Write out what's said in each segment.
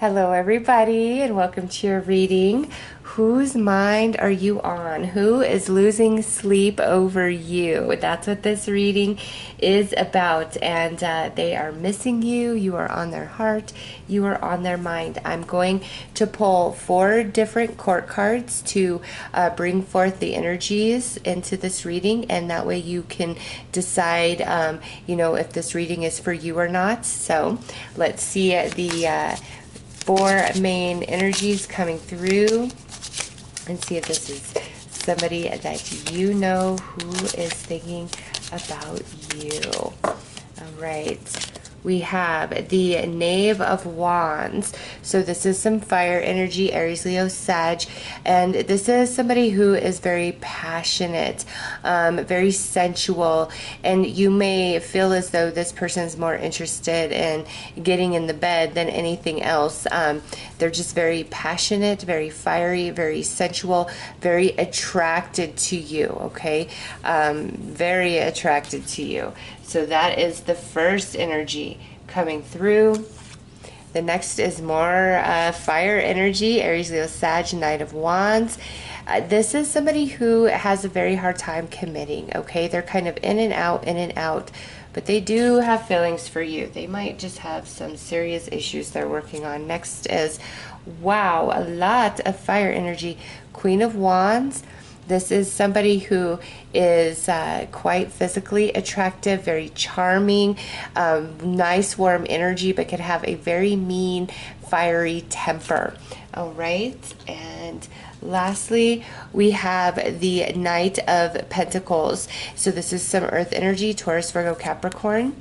Hello, everybody, and welcome to your reading. Whose mind are you on? Who is losing sleep over you? That's what this reading is about. And they are missing you. You are on their heart. You are on their mind. I'm going to pull 4 different court cards to bring forth the energies into this reading. And that way you can decide, if this reading is for you or not. So let's see the 4 main energies coming through and see if this is somebody that you know who is thinking about you. All right. We have the Knave of Wands. So this is some fire energy, Aries, Leo, Sag. And this is somebody who is very passionate, very sensual. And you may feel as though this person's more interested in getting in the bed than anything else. They're just very passionate, very fiery, very sensual, very attracted to you, okay? Very attracted to you. So that is the first energy coming through. The next is more fire energy, Aries, Leo, Sag, Knight of Wands. This is somebody who has a very hard time committing, okay? They're kind of in and out, but they do have feelings for you. They might just have some serious issues they're working on. Next is, wow, a lot of fire energy, Queen of Wands. This is somebody who is quite physically attractive, very charming, nice warm energy, but could have a very mean, fiery temper. All right, and lastly, we have the Knight of Pentacles. So this is some earth energy, Taurus, Virgo, Capricorn.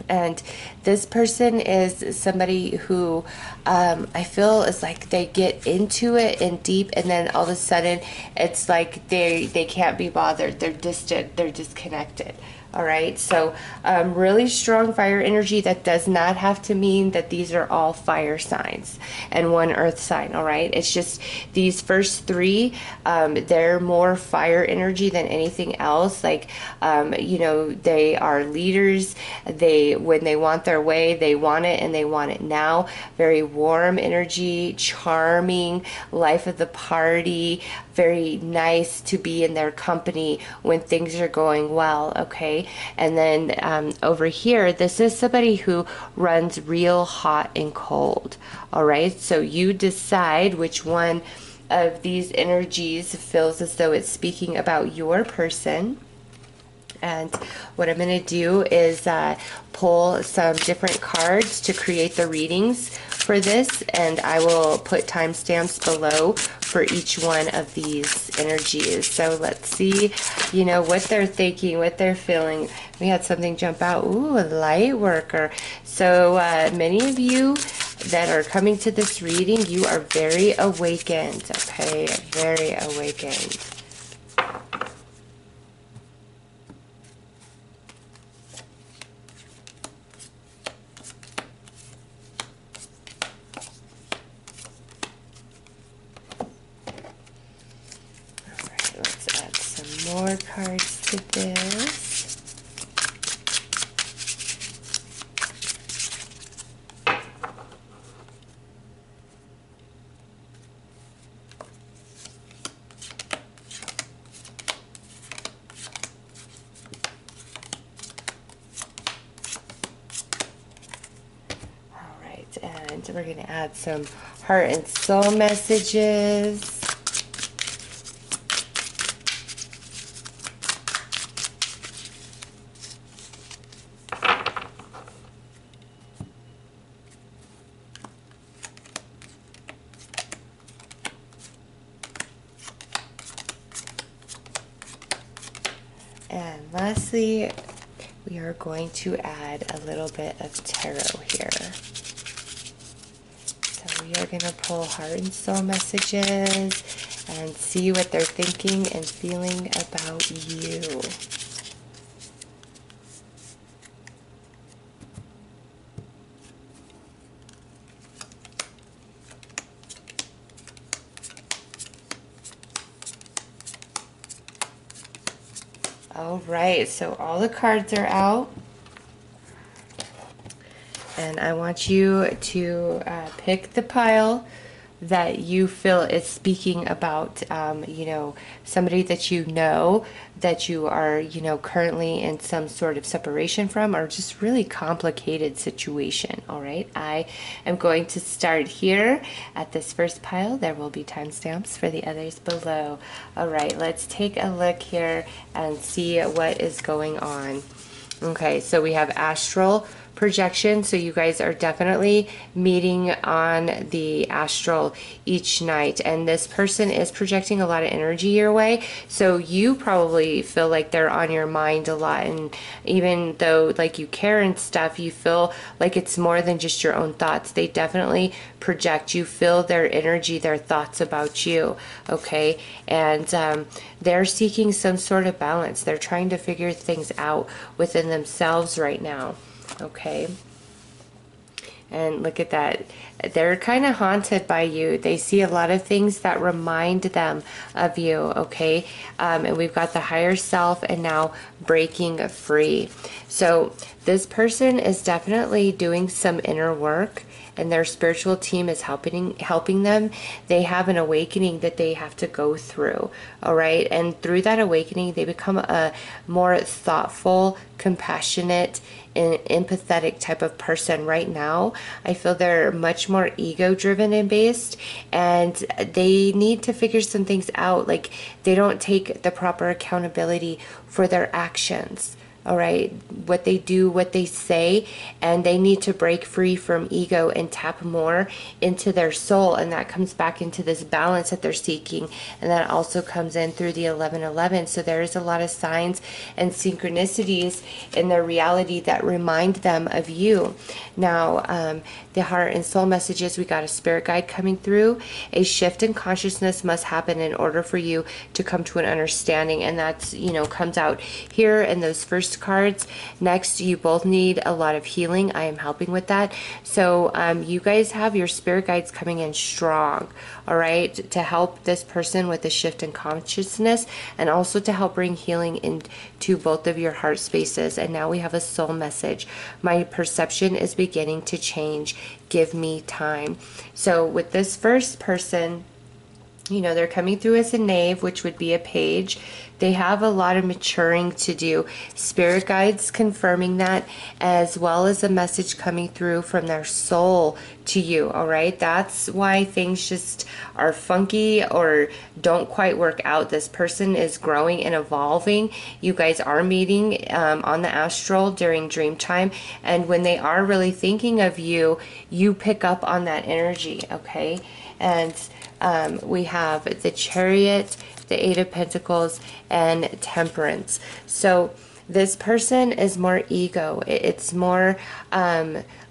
And this person is somebody who I feel is like they get into it and deep, and then all of a sudden it's like they can't be bothered. They're distant. They're disconnected. All right, so really strong fire energy. That does not have to mean that these are all fire signs and one earth sign. All right, it's just these first 3, they're more fire energy than anything else. Like, they are leaders. When they want their way, they want it, and they want it now. Very warm energy, charming, life of the party, very nice to be in their company when things are going well, okay? And then over here, this is somebody who runs real hot and cold, all right? So you decide which one of these energies feels as though it's speaking about your person. And what I'm going to do is pull some different cards to create the readings for this, and I will put timestamps below for each one of these energies. So let's see, what they're thinking, what they're feeling. We had something jump out. Ooh, a light worker. So many of you that are coming to this reading, you are very awakened, okay? Very awakened. More cards to this. All right, and we're going to add some heart and soul messages. And lastly, we are going to add a little bit of tarot here. So we are going to pull heart and soul messages and see what they're thinking and feeling about you. All right, so all the cards are out. And I want you to pick the pile that you feel is speaking about, you know, somebody that that you are, you know, currently in some sort of separation from, or just really complicated situation. All right, I am going to start here at this first pile. There will be timestamps for the others below. All right, let's take a look here and see what is going on. Okay, so we have astral projection, so you guys are definitely meeting on the astral each night, and this person is projecting a lot of energy your way, so you probably feel like they're on your mind a lot, and even though like you care and stuff, you feel like it's more than just your own thoughts. They definitely project. You feel their energy, their thoughts about you. Okay, and they're seeking some sort of balance. They're trying to figure things out within themselves right now. Okay, and look at that. They're kind of haunted by you. They see a lot of things that remind them of you. Okay, and we've got the higher self and now breaking free. So this person is definitely doing some inner work, and their spiritual team is helping them. They have an awakening that they have to go through. All right, and through that awakening, they become a more thoughtful, compassionate, and empathetic type of person. Right now, I feel they're much more ego driven and based, and they need to figure some things out. Like, they don't take the proper accountability for their actions. All right, what they do, what they say, and they need to break free from ego and tap more into their soul, and that comes back into this balance that they're seeking, and that also comes in through the 1111. So there is a lot of signs and synchronicities in their reality that remind them of you. Now, the heart and soul messages, we got a spirit guide coming through. A shift in consciousness must happen in order for you to come to an understanding, and that's, you know, comes out here in those first cards. Next, you both need a lot of healing. I am helping with that. So you guys have your spirit guides coming in strong, all right, to help this person with the shift in consciousness, and also to help bring healing into both of your heart spaces. And now we have a soul message. My perception is beginning to change. Give me time. So with this first person, you know, they're coming through as a knave, which would be a page. They have a lot of maturing to do. Spirit guides confirming that, as well as a message coming through from their soul to you. All right, that's why things just are funky or don't quite work out. This person is growing and evolving. You guys are meeting on the astral during dream time, and when they are really thinking of you, you pick up on that energy. Okay, and we have the Chariot, the Eight of Pentacles, and Temperance. So this person is more ego. It's more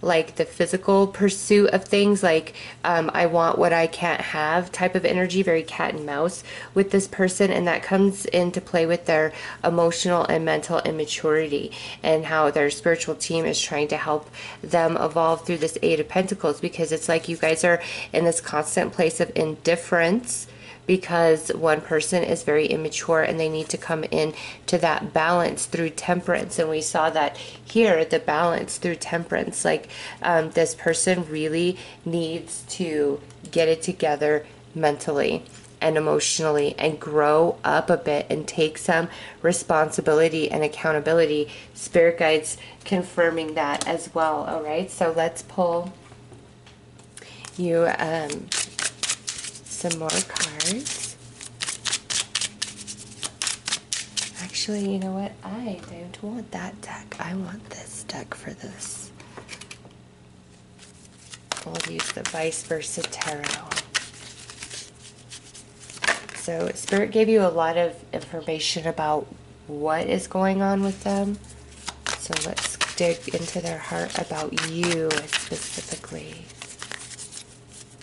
like the physical pursuit of things, like I want what I can't have type of energy, very cat and mouse with this person, and that comes into play with their emotional and mental immaturity, and how their spiritual team is trying to help them evolve through this Eight of Pentacles, because it's like you guys are in this constant place of indifference, because one person is very immature and they need to come in to that balance through temperance. And we saw that here, the balance through temperance. Like this person really needs to get it together mentally and emotionally and grow up a bit and take some responsibility and accountability. Spirit guides confirming that as well. All right, so let's pull you some more cards. Actually, you know what? I don't want that deck. I want this deck for this. We'll use the Vice Versa Tarot. So Spirit gave you a lot of information about what is going on with them. So let's dig into their heart about you specifically.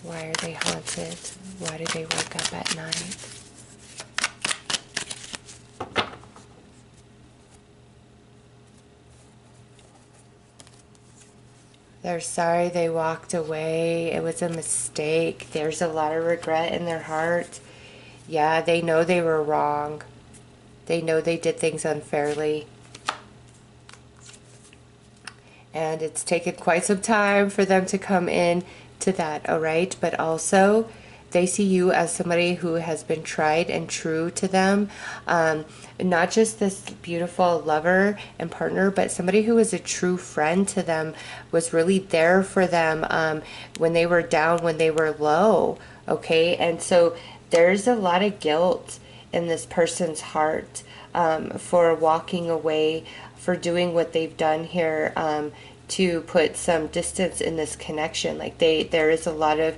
Why are they haunted? Why do they wake up at night? They're sorry they walked away. It was a mistake. There's a lot of regret in their heart. Yeah, they know they were wrong. They know they did things unfairly. And it's taken quite some time for them to come in to that, all right? But also, they see you as somebody who has been tried and true to them. Not just this beautiful lover and partner, but somebody who was a true friend to them, was really there for them when they were down, when they were low, okay? And so there's a lot of guilt in this person's heart for walking away, for doing what they've done here, to put some distance in this connection. Like there is a lot of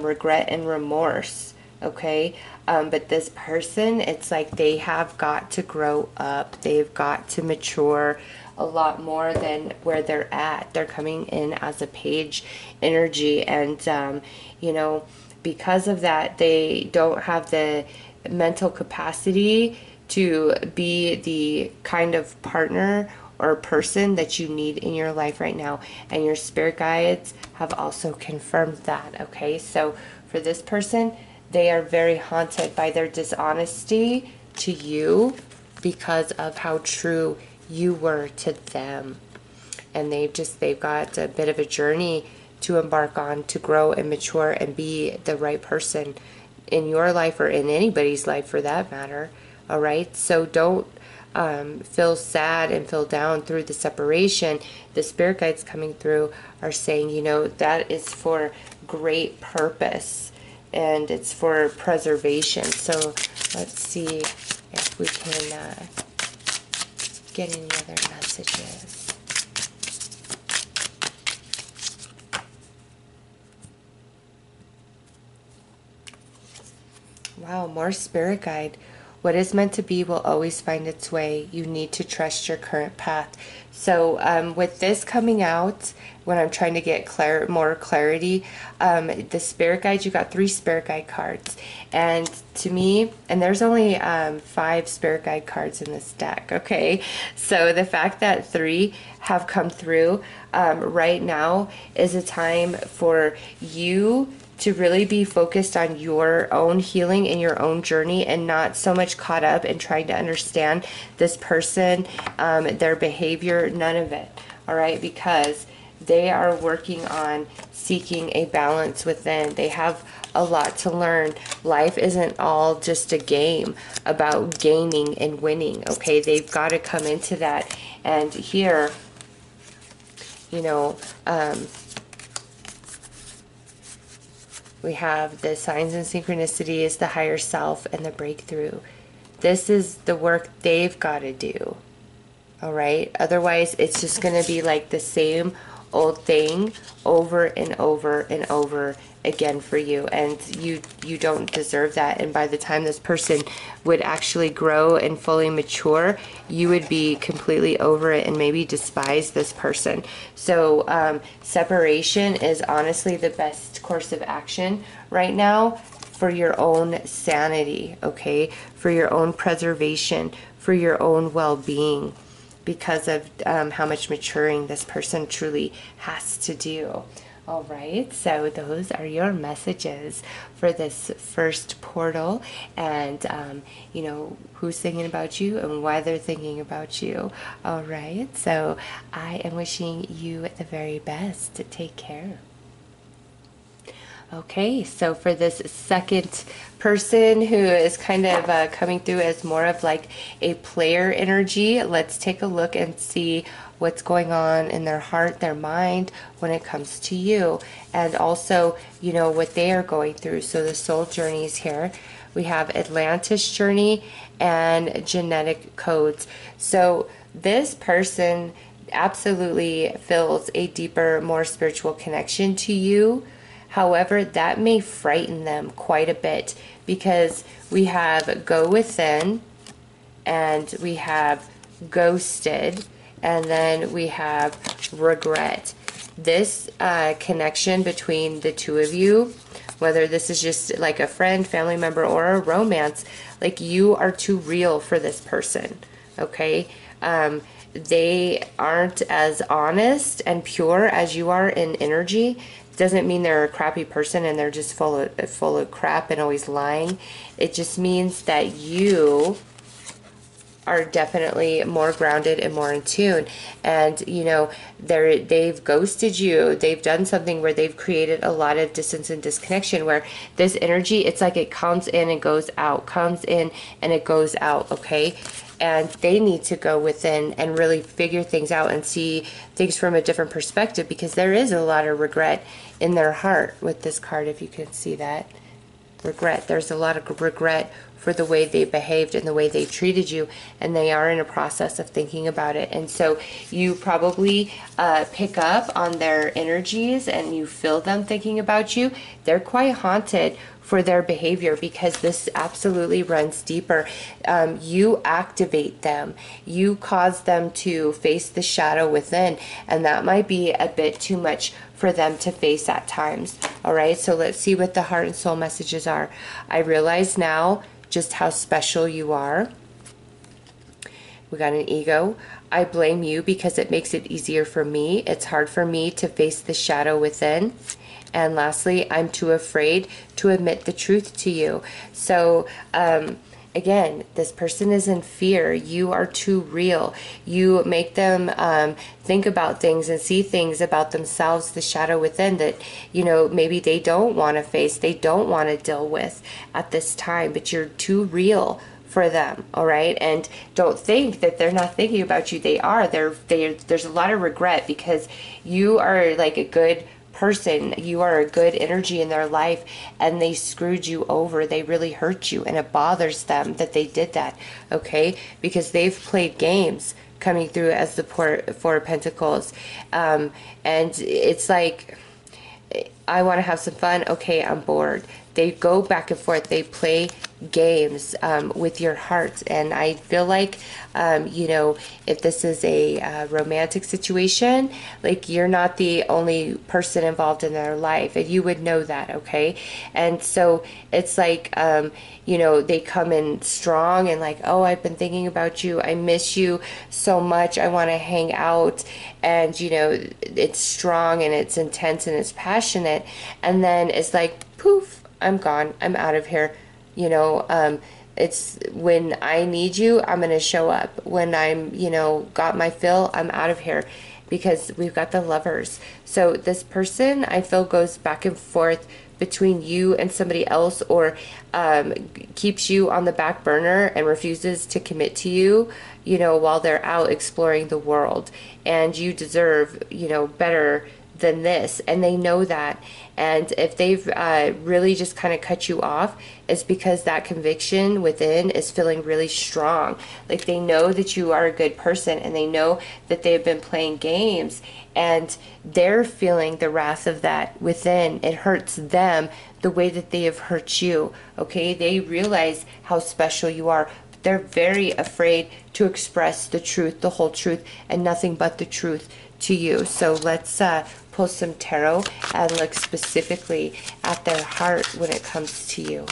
regret and remorse, okay? But this person, it's like they have got to grow up. They've got to mature a lot more than where they're at. They're coming in as a page energy, and you know, because of that, they don't have the mental capacity to be the kind of partner or person that you need in your life right now. And your spirit guides have also confirmed that, okay? So for this person, they are very haunted by their dishonesty to you because of how true you were to them. And they've got a bit of a journey to embark on, to grow and mature and be the right person in your life, or in anybody's life for that matter. All right, so don't feel sad and feel down through the separation. The spirit guides coming through are saying, you know, that is for great purpose and it's for preservation. So let's see if we can get any other messages. Wow, more spirit guide. What is meant to be will always find its way. You need to trust your current path. So with this coming out, when I'm trying to get more clarity, the spirit guide, you got 3 spirit guide cards. And to me, and there's only 5 spirit guide cards in this deck, okay? So the fact that 3 have come through right now is a time for you to really be focused on your own healing and your own journey, and not so much caught up in trying to understand this person, their behavior, none of it, all right? Because they are working on seeking a balance within. They have a lot to learn. Life isn't all just a game about gaining and winning, okay? They've got to come into that. And here, you know, we have the signs and synchronicities, the higher self, and the breakthrough. This is the work they've got to do. All right? Otherwise, it's just going to be like the same old thing over and over and over again for you. And you don't deserve that. And by the time this person would actually grow and fully mature, you would be completely over it and maybe despise this person. So separation is honestly the best course of action right now for your own sanity, okay? For your own preservation, for your own well-being, because of how much maturing this person truly has to do. All right, so those are your messages for this first portal, and you know, who's thinking about you and why they're thinking about you. All right, so I am wishing you the very best. Take care. Okay, so for this second person who is kind of coming through as more of like a player energy, let's take a look and see what's going on in their heart, their mind when it comes to you, and also, you know, what they are going through. So the soul journeys here. We have Atlantis journey and genetic codes. So this person absolutely feels a deeper, more spiritual connection to you. However, that may frighten them quite a bit, because we have go within, and we have ghosted, and then we have regret. This connection between the two of you, whether this is just like a friend, family member, or a romance, like you are too real for this person, okay? They aren't as honest and pure as you are in energy. Doesn't mean they're a crappy person and they're just full of crap and always lying. It just means that you are definitely more grounded and more in tune. And they've ghosted you. They've done something where they've created a lot of distance and disconnection, where this energy, it's like it comes in and goes out, comes in and it goes out. Okay. And they need to go within and really figure things out and see things from a different perspective, because there is a lot of regret in their heart with this card. If you can see that regret, there's a lot of regret for the way they behaved and the way they treated you, and they are in a process of thinking about it. And so you probably pick up on their energies and you feel them thinking about you. They're quite haunted for their behavior, because this absolutely runs deeper. You activate them, you cause them to face the shadow within, and that might be a bit too much for them to face at times. All right, so let's see what the heart and soul messages are. I realize now just how special you are. We got an ego. I blame you because it makes it easier for me. It's hard for me to face the shadow within. And lastly, I'm too afraid to admit the truth to you. So, again, this person is in fear. You are too real. You make them think about things and see things about themselves, the shadow within, that, maybe they don't want to face, they don't want to deal with at this time, but you're too real for them. All right. And don't think that they're not thinking about you. They are. There's a lot of regret, because you are like a good person, you are a good energy in their life, and they screwed you over. They really hurt you, and it bothers them that they did that. Okay, because they've played games coming through as the Four of Pentacles, and it's like, I want to have some fun. Okay, I'm bored. They go back and forth. They play games with your heart. And I feel like, if this is a romantic situation, like, you're not the only person involved in their life, and you would know that. Okay. And so it's like, they come in strong and like, oh, I've been thinking about you. I miss you so much. I want to hang out. And, it's strong and it's intense and it's passionate. And then it's like, poof, I'm gone. I'm out of here. It's when I need you, I'm going to show up. When I'm, got my fill, I'm out of here, because we've got the Lovers. So this person, I feel, goes back and forth between you and somebody else, or keeps you on the back burner and refuses to commit to you, while they're out exploring the world. And you deserve, better than this, and they know that. And if they've really just kind of cut you off, it's because that conviction within is feeling really strong. Like, they know that you are a good person, and they know that they've been playing games, and they're feeling the wrath of that within. It hurts them the way that they have hurt you. Okay, they realize how special you are. They're very afraid to express the truth, the whole truth, and nothing but the truth to you. So let's pull some tarot and look specifically at their heart when it comes to you.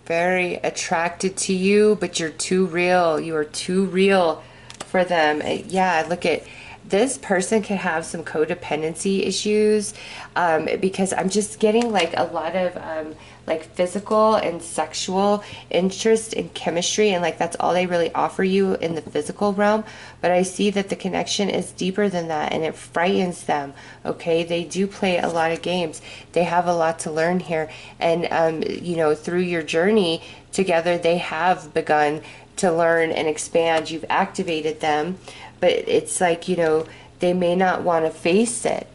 Very attracted to you, but you're too real. You are too real for them. Yeah, look at this person could have some codependency issues, because I'm just getting like a lot of like physical and sexual interest in chemistry, and like that's all they really offer you in the physical realm. But I see that the connection is deeper than that, and it frightens them. Okay, they do play a lot of games. They have a lot to learn here, and through your journey together, they have begun to learn and expand. You've activated them, but it's like, they may not want to face it.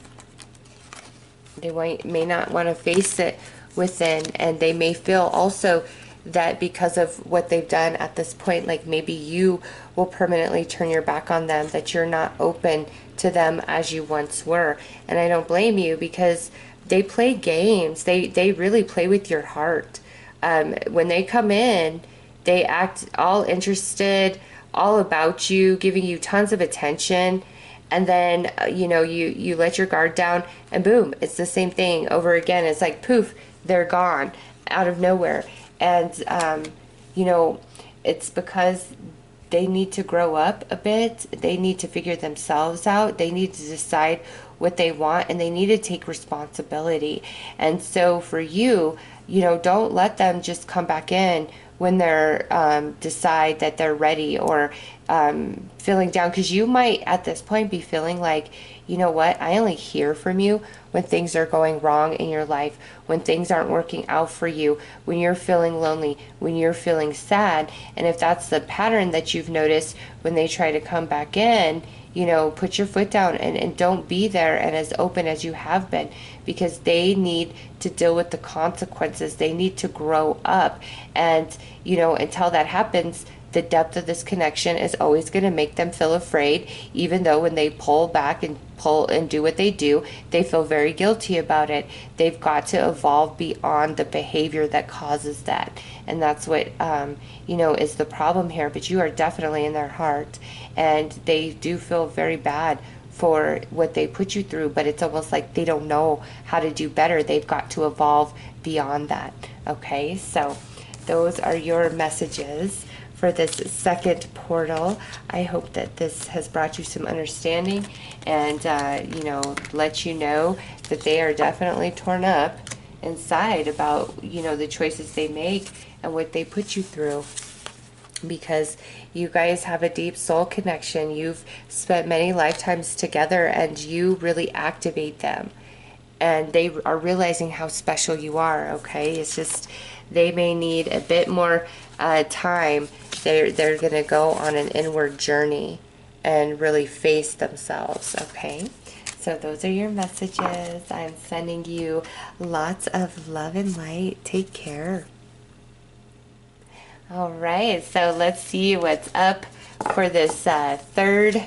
They may not want to face it within, and they may feel also that because of what they've done at this point, like maybe you will permanently turn your back on them, that you're not open to them as you once were. And I don't blame you, because they play games. They really play with your heart. When they come in, they act all interested, all about you, giving you tons of attention. And then, you let your guard down, and boom, it's the same thing over again. It's like, poof, they're gone out of nowhere. And, it's because they need to grow up a bit. They need to figure themselves out. They need to decide what they want, and they need to take responsibility. And so for you, you know, don't let them just come back in when they're decide that they're ready, or feeling down, because you might at this point be feeling like, you know what, I only hear from you when things are going wrong in your life, when things aren't working out for you, when you're feeling lonely, when you're feeling sad. And if that's the pattern that you've noticed when they try to come back in, you know, put your foot down, and don't be there and as open as you have been, because they need to deal with the consequences. They need to grow up. And, you know, until that happens, the depth of this connection is always going to make them feel afraid, even though when they pull back and pull and do what they do, they feel very guilty about it. They've got to evolve beyond the behavior that causes that. And that's what, you know, is the problem here. But you are definitely in their heart, and they do feel very bad for what they put you through, but it's almost like they don't know how to do better. They've got to evolve beyond that. Okay, so those are your messages for this second portal. I hope that this has brought you some understanding, and you know, let you know that they are definitely torn up inside about, you know, the choices they make and what they put you through, because you guys have a deep soul connection. You've spent many lifetimes together, and you really activate them, and they are realizing how special you are. Okay, it's just they may need a bit more time. They're gonna go on an inward journey and really face themselves. Okay, so those are your messages. I'm sending you lots of love and light. Take care. All right, so let's see what's up for this third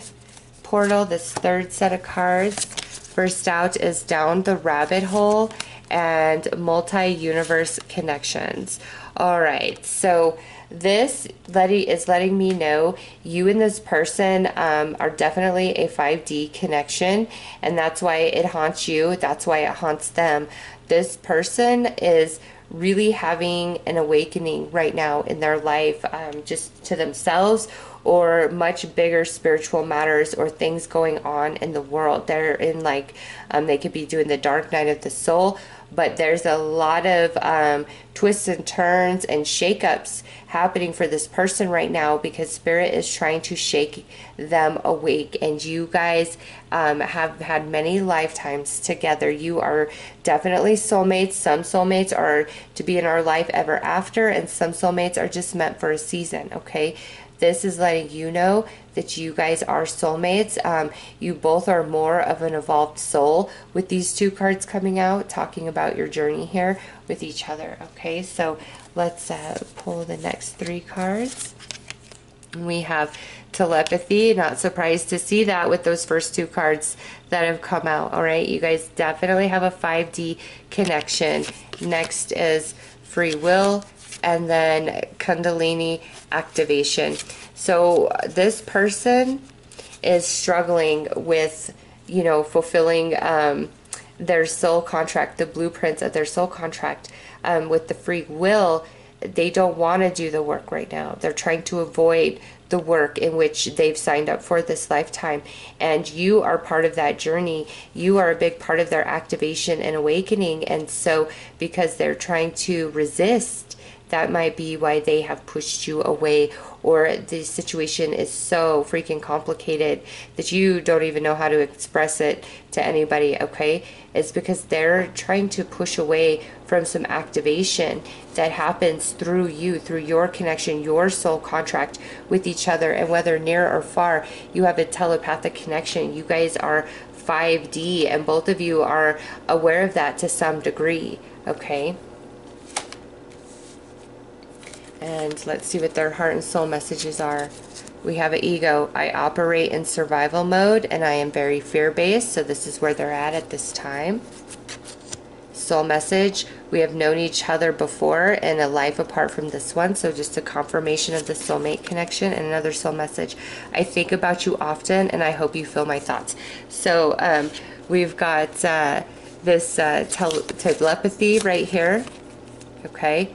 portal, this third set of cards. First out is Down the Rabbit Hole and Multi-Universe Connections. All right, so this is letting me know you and this person are definitely a 5D connection, and that's why it haunts you. That's why it haunts them. This person is really having an awakening right now in their life, just to themselves, or much bigger spiritual matters or things going on in the world. They're in like, they could be doing the dark night of the soul, but there's a lot of twists and turns and shakeups happening for this person right now, because Spirit is trying to shake them awake. And you guys have had many lifetimes together. You are definitely soulmates. Some soulmates are to be in our life ever after, and some soulmates are just meant for a season. Okay, this is letting you know that you guys are soulmates. You both are more of an evolved soul with these two cards coming out, talking about your journey here with each other. Okay, so let's pull the next three cards. We have telepathy. Not surprised to see that with those first two cards that have come out. All right, you guys definitely have a 5D connection. Next is free will, and then Kundalini activation. So this person is struggling with, you know, fulfilling their soul contract, the blueprints of their soul contract. With the free will, they don't want to do the work right now. They're trying to avoid the work in which they've signed up for this lifetime. And you are part of that journey. You are a big part of their activation and awakening. And so because they're trying to resist, that might be why they have pushed you away, or the situation is so freaking complicated that you don't even know how to express it to anybody. Okay, it's because they're trying to push away from some activation that happens through you, through your connection, your soul contract with each other. And whether near or far, you have a telepathic connection. You guys are 5D, and both of you are aware of that to some degree. Okay, and let's see what their heart and soul messages are. We have an ego. I operate in survival mode, and I am very fear-based, so this is where they're at this time. Soul message. We have known each other before in a life apart from this one, so just a confirmation of the soulmate connection. And another soul message. I think about you often, and I hope you feel my thoughts. So we've got this telepathy right here. Okay.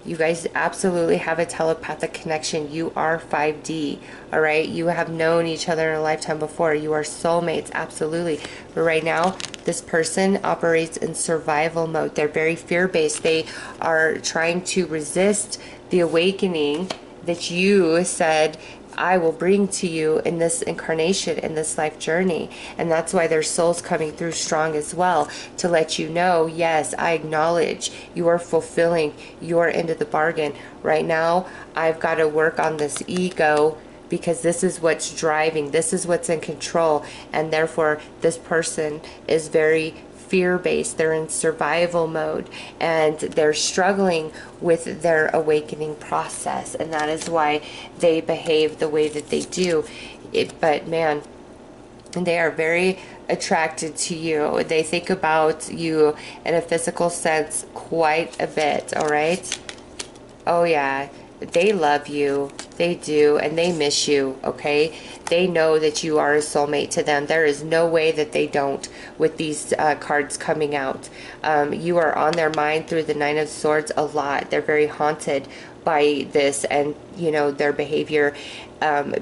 You guys absolutely have a telepathic connection. You are 5D, all right? You have known each other in a lifetime before. You are soulmates, absolutely. But right now, this person operates in survival mode. They're very fear-based. They are trying to resist the awakening that you said I will bring to you in this incarnation, in this life journey. And that's why their soul's coming through strong as well, to let you know, yes, I acknowledge you are fulfilling your end of the bargain. Right now, I've got to work on this ego, because this is what's driving, this is what's in control, and therefore this person is very fear-based. They're in survival mode, and they're struggling with their awakening process, and that is why they behave the way that they do. But man, they are very attracted to you. They think about you in a physical sense quite a bit, all right? Oh yeah, they love you. They do, and they miss you, okay? They know that you are a soulmate to them. There is no way that they don't with these cards coming out. You are on their mind through the Nine of Swords a lot. They're very haunted by this and, you know, their behavior,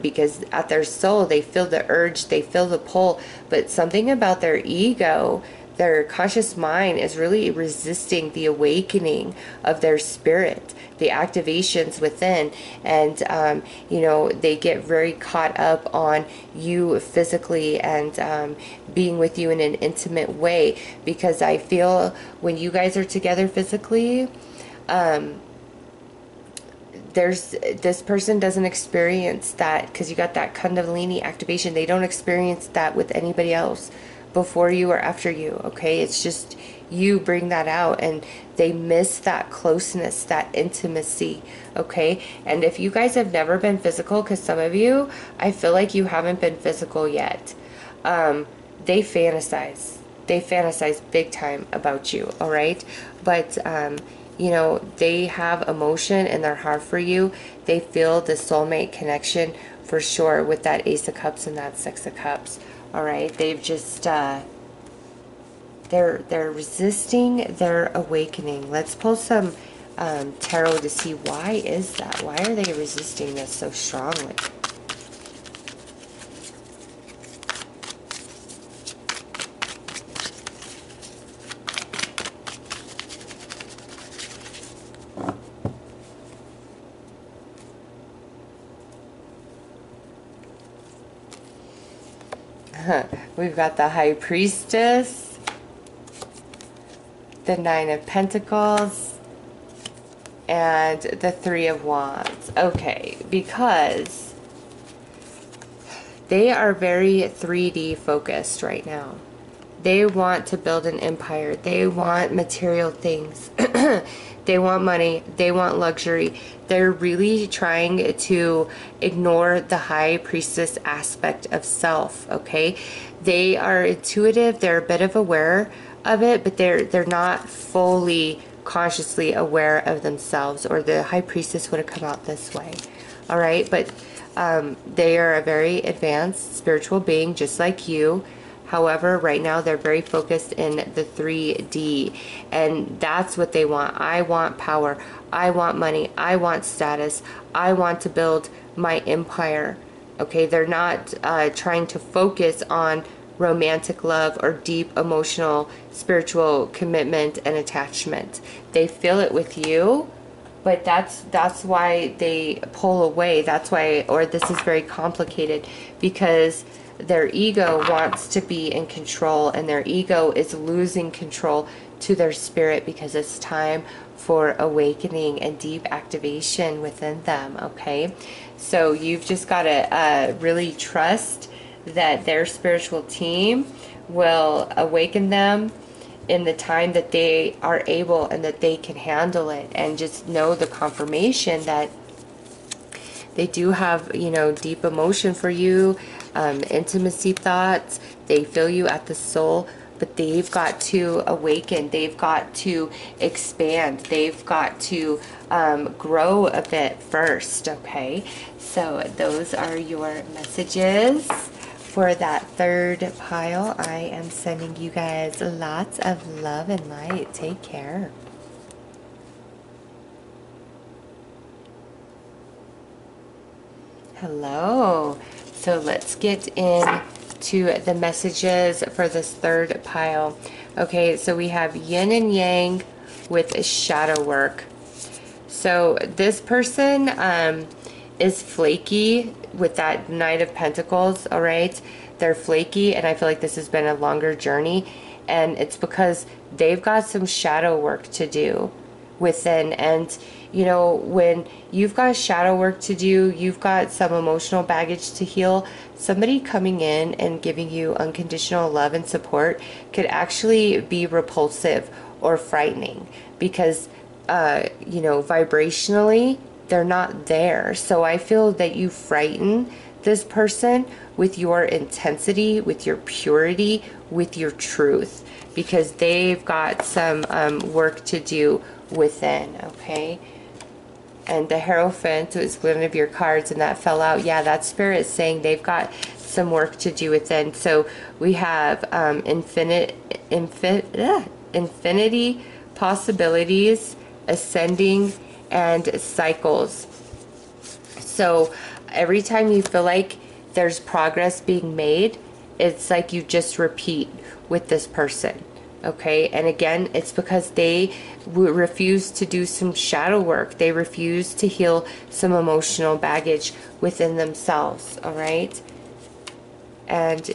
because at their soul, they feel the urge, they feel the pull, but something about their ego, their conscious mind is really resisting the awakening of their spirit, the activations within. And, you know, they get very caught up on you physically and being with you in an intimate way. Because I feel when you guys are together physically, this person doesn't experience that, because you got that Kundalini activation. They don't experience that with anybody else before you or after you, okay? It's just you bring that out, and they miss that closeness, that intimacy, okay? And if you guys have never been physical, because some of you, I feel like you haven't been physical yet, they fantasize. They fantasize big time about you, all right? But, you know, they have emotion in their heart for you. They feel the soulmate connection for sure with that Ace of Cups and that Six of Cups. All right, they've just they're resisting their awakening. Let's pull some tarot to see why is that. Why are they resisting this so strongly? We've got the High Priestess, the Nine of Pentacles, and the Three of Wands. Okay, because they are very 3D focused right now. They want to build an empire. They want material things. They want money. They want luxury. They're really trying to ignore the High Priestess aspect of self, okay? They are intuitive. They're a bit of aware of it, but they're not fully consciously aware of themselves, or the High Priestess would have come out this way, all right? But they are a very advanced spiritual being, just like you. However, right now they're very focused in the 3D, and that's what they want. I want power. I want money. I want status. I want to build my empire. Okay, they're not trying to focus on romantic love or deep emotional, spiritual commitment and attachment. They feel it with you, but that's why they pull away. That's why, or this is very complicated, because their ego wants to be in control, and their ego is losing control to their spirit, because it's time for awakening and deep activation within them, okay? So you've just got to really trust that their spiritual team will awaken them in the time that they are able and that they can handle it, and just know the confirmation that they do have, you know, deep emotion for you, intimacy thoughts. They feel you at the soul, but they've got to awaken. They've got to expand. They've got to grow a bit first, okay? So those are your messages for that third pile. I am sending you guys lots of love and light. Take care. Hello. So let's get into the messages for this third pile. Okay, so we have yin and yang with shadow work. So this person is flaky with that Knight of Pentacles, all right? They're flaky, and I feel like this has been a longer journey, and it's because they've got some shadow work to do within. And you know, when you've got shadow work to do, you've got some emotional baggage to heal, somebody coming in and giving you unconditional love and support could actually be repulsive or frightening, because you know, vibrationally they're not there. So I feel that you frighten this person with your intensity, with your purity, with your truth, because they've got some work to do within. Okay, and the Hierophant was one of your cards, and that fell out. Yeah, that spirit is saying they've got some work to do within. So we have infinity possibilities, ascending, and cycles. So every time you feel like there's progress being made, it's like you just repeat with this person. Okay, and again, it's because they refuse to do some shadow work. They refuse to heal some emotional baggage within themselves. All right, and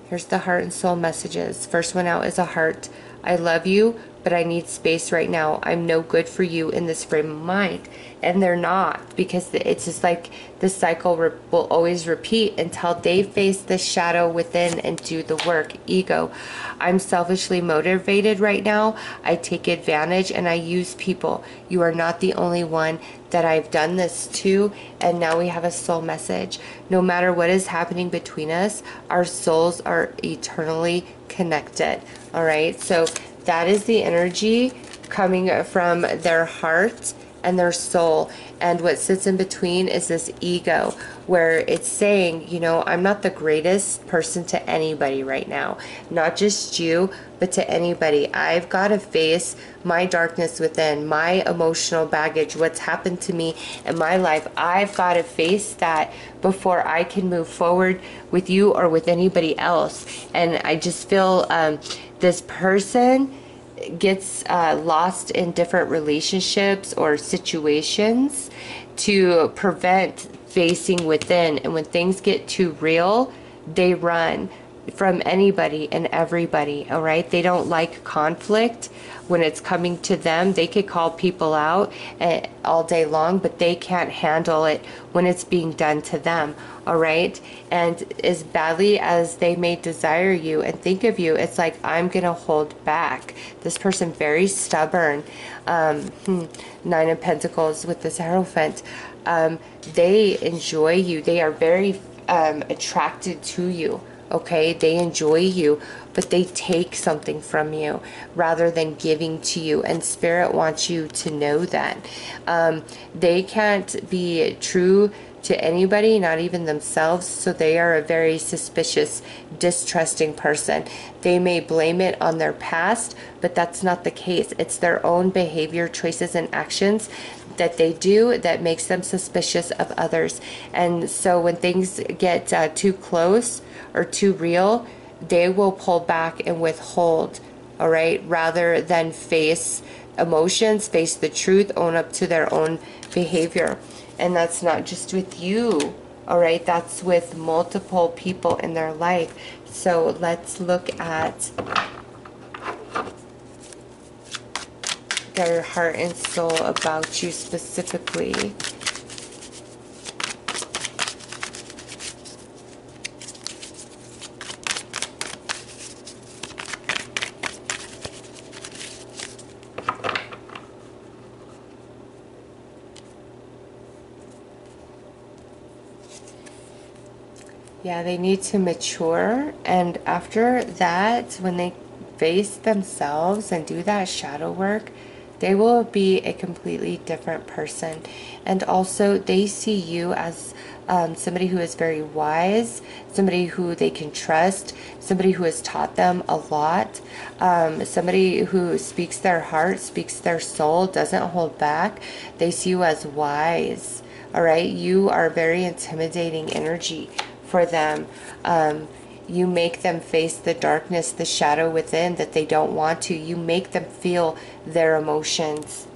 here's the heart and soul messages. First one out is a heart. I love you, but I need space right now. I'm no good for you in this frame of mind. And they're not, because it's just like the cycle will always repeat until they face the shadow within and do the work. Ego. I'm selfishly motivated right now. I take advantage and I use people. You are not the only one that I've done this to. And now we have a soul message. No matter what is happening between us, our souls are eternally connected. All right, so that is the energy coming from their heart and their soul. And what sits in between is this ego, where it's saying, you know, I'm not the greatest person to anybody right now, not just you, but to anybody. I've got to face my darkness within, my emotional baggage, what's happened to me in my life. I've got to face that before I can move forward with you or with anybody else. And I just feel this person gets lost in different relationships or situations to prevent facing within. And when things get too real, they run from anybody and everybody. All right, they don't like conflict. When it's coming to them, they could call people out all day long, but they can't handle it when it's being done to them. All right, and as badly as they may desire you and think of you, it's like, I'm gonna hold back. This person very stubborn. Nine of Pentacles with this Hierophant. They enjoy you. They are very attracted to you. Okay, they enjoy you, but they take something from you rather than giving to you. And Spirit wants you to know that. They can't be true to anybody, not even themselves. So they are a very suspicious, distrusting person. They may blame it on their past, but that's not the case. It's their own behavior, choices, and actions that they do that makes them suspicious of others. And so when things get too close or too real, they will pull back and withhold, all right, rather than face emotions, face the truth, own up to their own behavior. And that's not just with you, all right, that's with multiple people in their life. So let's look at their heart and soul about you specifically. Yeah, they need to mature, and after that, when they face themselves and do that shadow work, They will be a completely different person. And also, they see you as somebody who is very wise, somebody who they can trust, somebody who has taught them a lot, somebody who speaks their heart, speaks their soul, doesn't hold back. They see you as wise. All right, you are very intimidating energy for them. You make them face the darkness, the shadow within that they don't want to. You make them feel their emotions.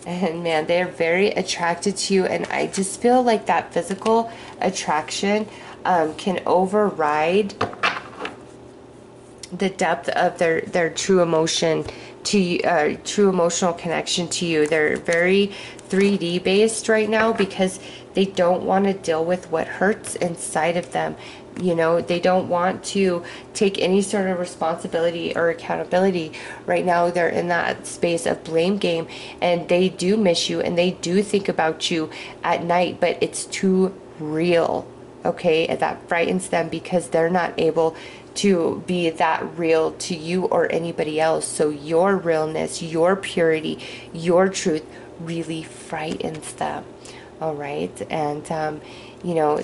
And man, they're very attracted to you. And I just feel like that physical attraction can override the depth of their true emotion to you, true emotional connection to you. They're very 3D based right now because they don't want to deal with what hurts inside of them. You know, they don't want to take any sort of responsibility or accountability. Right now, they're in that space of blame game, and they do miss you and they do think about you at night, but it's too real. Okay, and that frightens them because they're not able to be that real to you or anybody else. So your realness, your purity, your truth really frightens them. All right, and you know,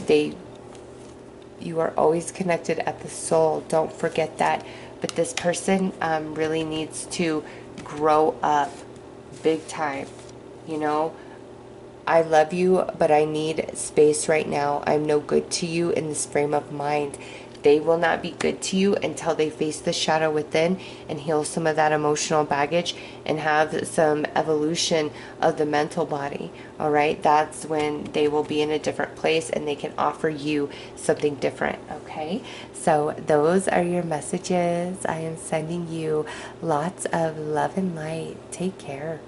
you are always connected at the soul. Don't forget that. But this person really needs to grow up big time. You know, I love you, but I need space right now. I'm no good to you in this frame of mind. They will not be good to you until they face the shadow within and heal some of that emotional baggage and have some evolution of the mental body. All right, that's when they will be in a different place and they can offer you something different. Okay, so those are your messages. I am sending you lots of love and light. Take care.